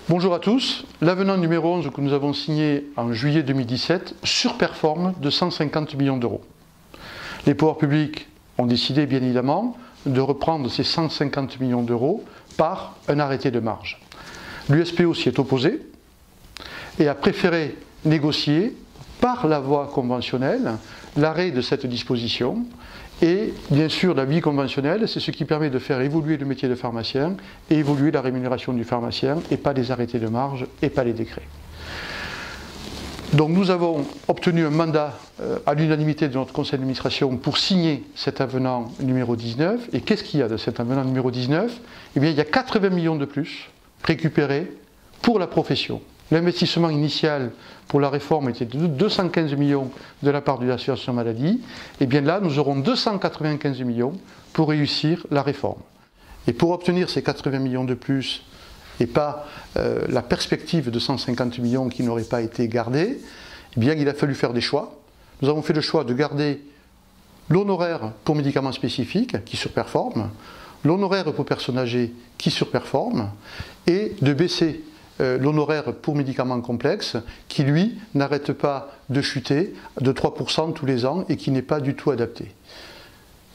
Bonjour à tous, l'avenant numéro 11 que nous avons signé en juillet 2017 surperforme de 150 millions d'euros. Les pouvoirs publics ont décidé bien évidemment de reprendre ces 150 millions d'euros par un arrêté de marge. L'USPO s'y est opposé et a préféré négocier par la voie conventionnelle l'arrêt de cette disposition. Et bien sûr, la vie conventionnelle, c'est ce qui permet de faire évoluer le métier de pharmacien et évoluer la rémunération du pharmacien, et pas les arrêtés de marge et pas les décrets. Donc nous avons obtenu un mandat à l'unanimité de notre conseil d'administration pour signer cet avenant numéro 19. Et qu'est-ce qu'il y a de cet avenant numéro 19? Eh bien, il y a 80 millions de plus récupérés pour la profession. L'investissement initial pour la réforme était de 215 millions de la part de l'assurance maladie. Et bien là, nous aurons 295 millions pour réussir la réforme. Et pour obtenir ces 80 millions de plus, et pas la perspective de 150 millions qui n'auraient pas été gardés, eh bien il a fallu faire des choix. Nous avons fait le choix de garder l'honoraire pour médicaments spécifiques, qui surperforme, l'honoraire pour personnes âgées, qui surperforme, et de baisser l'honoraire pour médicaments complexes qui, lui, n'arrête pas de chuter de 3% tous les ans et qui n'est pas du tout adapté.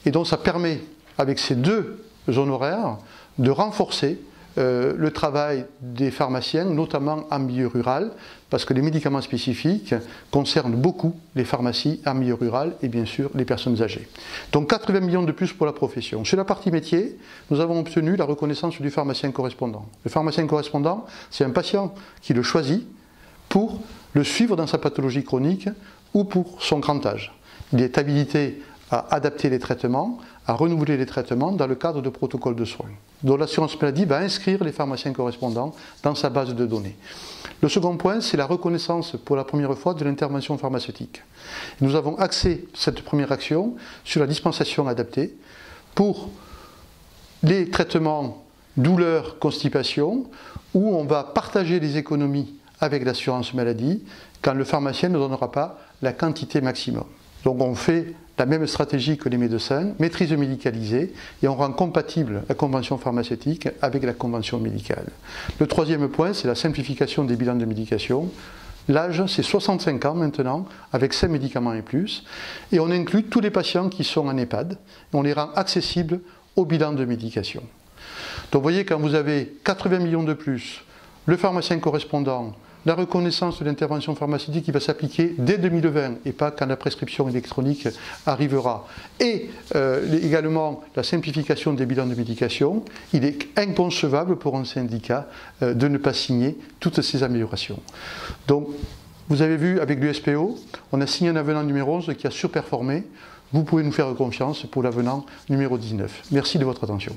Et donc ça permet, avec ces deux honoraires, de renforcer le travail des pharmaciens, notamment en milieu rural, parce que les médicaments spécifiques concernent beaucoup les pharmacies en milieu rural et bien sûr les personnes âgées. Donc 80 millions de plus pour la profession. Sur la partie métier, nous avons obtenu la reconnaissance du pharmacien correspondant. Le pharmacien correspondant, c'est un patient qui le choisit pour le suivre dans sa pathologie chronique ou pour son grand âge. Il est habilité à adapter les traitements, à renouveler les traitements dans le cadre de protocoles de soins. Donc l'assurance maladie va inscrire les pharmaciens correspondants dans sa base de données. Le second point, c'est la reconnaissance pour la première fois de l'intervention pharmaceutique. Nous avons axé cette première action sur la dispensation adaptée pour les traitements douleur, constipation, où on va partager les économies avec l'assurance maladie quand le pharmacien ne donnera pas la quantité maximum. Donc on fait la même stratégie que les médecins, maîtrise médicalisée, et on rend compatible la convention pharmaceutique avec la convention médicale. Le troisième point, c'est la simplification des bilans de médication. L'âge, c'est 65 ans maintenant, avec 5 médicaments et plus, et on inclut tous les patients qui sont en EHPAD, et on les rend accessibles au bilan de médication. Donc vous voyez, quand vous avez 80 millions de plus, le pharmacien correspondant, la reconnaissance de l'intervention pharmaceutique qui va s'appliquer dès 2020 et pas quand la prescription électronique arrivera. Et également la simplification des bilans de médication, il est inconcevable pour un syndicat de ne pas signer toutes ces améliorations. Donc, vous avez vu avec l'USPO, on a signé un avenant numéro 11 qui a surperformé. Vous pouvez nous faire confiance pour l'avenant numéro 19. Merci de votre attention.